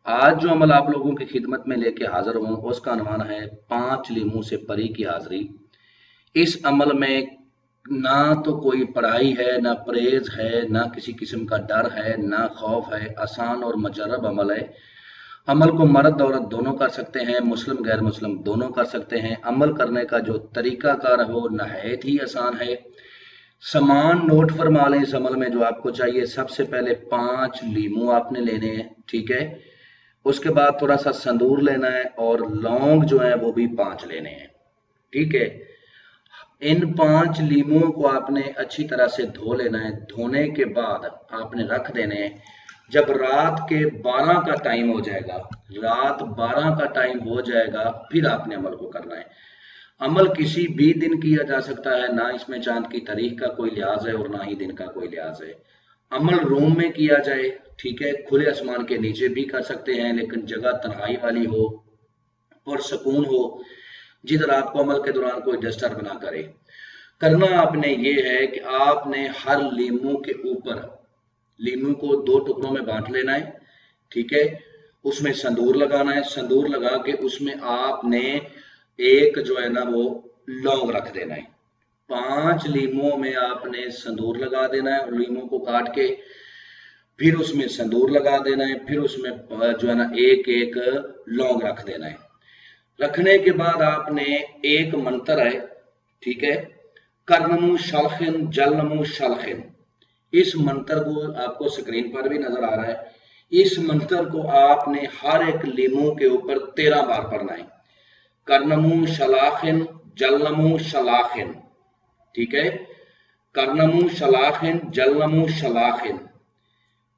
आज जो अमल आप लोगों की खिदमत में लेके हाजिर हूँ उसका अनवान है 5 लीमू से परी की हाजिरी। इस अमल में ना तो कोई पढ़ाई है, ना परहेज है, ना किसी किस्म का डर है, ना खौफ है। आसान और मजरब अमल है। अमल को मर्द औरत दोनों कर सकते हैं, मुस्लिम गैर मुस्लिम दोनों कर सकते हैं। अमल करने का जो तरीकाकार है वो नहायत ही आसान है। सामान नोट फरमा लें। इस अमल में जो आपको चाहिए, सबसे पहले 5 लीमू आपने लेने हैं, ठीक है। उसके बाद थोड़ा सा संदूर लेना है और लौंग जो है वो भी 5 लेने हैं, ठीक है। इन 5 लीमुओं को आपने अच्छी तरह से धो लेना है। धोने के बाद आपने रख देने हैं। जब रात के 12 का टाइम हो जाएगा, रात 12 का टाइम हो जाएगा, फिर आपने अमल को करना है। अमल किसी भी दिन किया जा सकता है, ना इसमें चांद की तारीख का कोई लिहाज है और ना ही दिन का कोई लिहाज है। अमल रूम में किया जाए, ठीक है, खुले आसमान के नीचे भी कर सकते हैं, लेकिन जगह तन्हाई वाली हो और सुकून हो, जिधर आपको अमल के दौरान कोई डिस्टर्ब ना करे। करना आपने ये है कि आपने हर लीमू के ऊपर, लीमू को 2 टुकड़ों में बांट लेना है, ठीक है। उसमें संदूर लगाना है। संदूर लगा के उसमें आपने एक जो है ना वो लौंग रख देना है। 5 लीमुओं में आपने संदूर लगा देना है और लीमू को काट के फिर उसमें संदूर लगा देना है। फिर उसमें जो है ना एक एक लौंग रख देना है। रखने के बाद आपने एक मंत्र है, ठीक है, करनमु शलखिन जलनमु शलखिन। इस मंत्र को आपको स्क्रीन पर भी नजर आ रहा है। इस मंत्र को आपने हर एक लीमू के ऊपर 13 बार पढ़ना है। करनमु शलाखिन जलनमु शलाखिन, ठीक है। करनमु शलाखिन जलनमु शलाखिन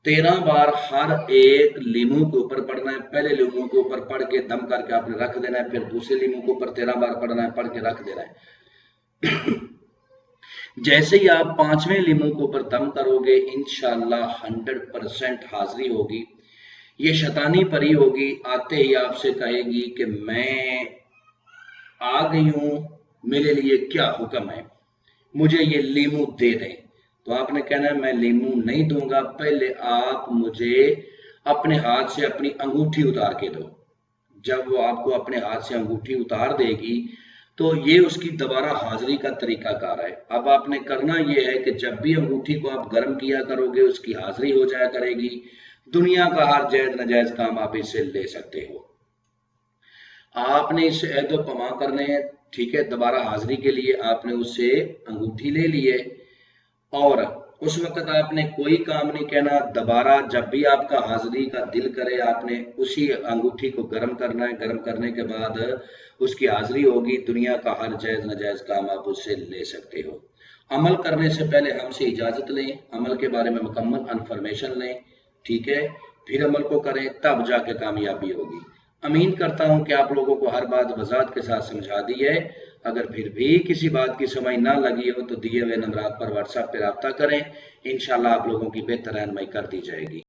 13 बार हर एक लीमू के ऊपर पढ़ना है। पहले लीमू के ऊपर पढ़ के दम करके आपने रख देना है। फिर दूसरे लीमू के ऊपर 13 बार पढ़ना है, पढ़ के रख देना है। जैसे ही आप 5वें लीमू के ऊपर दम करोगे, इंशाल्लाह 100% हाजिरी होगी। ये शैतानी परी होगी, आते ही आपसे कहेगी कि मैं आ गई हूं, मेरे लिए क्या हुक्म है, मुझे ये लीमू दे दें। तो आपने कहना है मैं लीमू नहीं दूंगा, पहले आप मुझे अपने हाथ से अपनी अंगूठी उतार के दो। जब वो आपको अपने हाथ से अंगूठी उतार देगी तो ये उसकी दोबारा हाजिरी का तरीकाकार है। अब आपने करना ये है कि जब भी अंगूठी को आप गर्म किया करोगे उसकी हाजिरी हो जाया करेगी। दुनिया का हर जायज नाजायज काम आप इससे ले सकते हो। आपने इससे ऐदो पमा करने हैं, ठीक है। दोबारा हाजिरी के लिए आपने उससे अंगूठी ले ली है और उस वक्त आपने कोई काम नहीं कहना। दोबारा जब भी आपका हाजिरी का दिल करे आपने उसी अंगूठी को गर्म करना है। गर्म करने के बाद उसकी हाजिरी होगी। दुनिया का हर जायज नाजायज काम आप उससे ले सकते हो। अमल करने से पहले हमसे इजाजत लें, अमल के बारे में मुकम्मल इंफॉर्मेशन लें, ठीक है, फिर अमल को करें, तब जाके कामयाबी होगी। उम्मीद करता हूं कि आप लोगों को हर बात वजाहत के साथ समझा दी है। अगर फिर भी किसी बात की समझ ना लगी हो तो दिए हुए नंबरात पर व्हाट्सएप पर राब्ता करें। इंशाल्लाह आप लोगों की बेहतर रहनुमाई कर दी जाएगी।